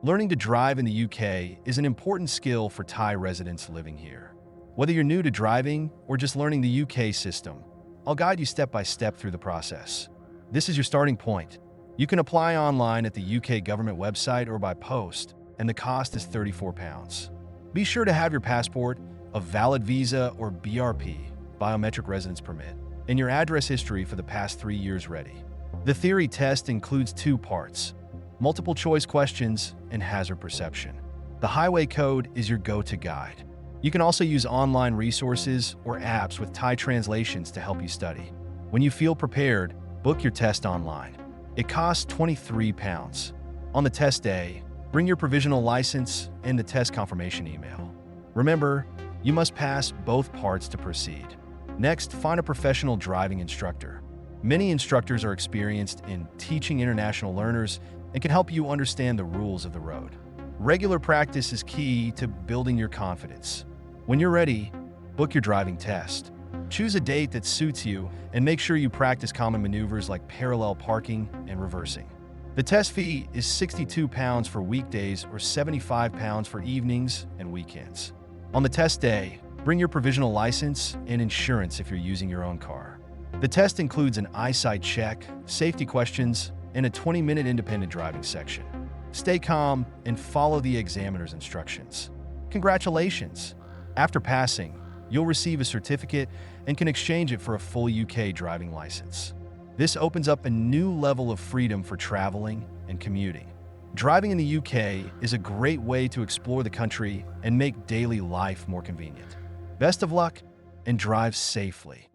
Learning to drive in the UK is an important skill for Thai residents living here. Whether you're new to driving or just learning the UK system, I'll guide you step by step through the process. This is your starting point. You can apply online at the UK government website or by post, and the cost is £34. Be sure to have your passport, a valid visa or BRP, biometric residence permit, and your address history for the past 3 years ready. The theory test includes 2 parts: multiple choice questions and hazard perception. The highway code is your go-to guide. You can also use online resources or apps with Thai translations to help you study. When you feel prepared, book your test online. It costs £23. On the test day, bring your provisional license and the test confirmation email. Remember, you must pass both parts to proceed. Next, find a professional driving instructor. Many instructors are experienced in teaching international learners and can help you understand the rules of the road. Regular practice is key to building your confidence. When you're ready, book your driving test. Choose a date that suits you and make sure you practice common maneuvers like parallel parking and reversing. The test fee is £62 for weekdays or £75 for evenings and weekends. On the test day, bring your provisional license and insurance if you're using your own car. The test includes an eyesight check, safety questions, and a 20-minute independent driving section. Stay calm and follow the examiner's instructions. Congratulations! After passing, you'll receive a certificate and can exchange it for a full UK driving license. This opens up a new level of freedom for traveling and commuting. Driving in the UK is a great way to explore the country and make daily life more convenient. Best of luck and drive safely.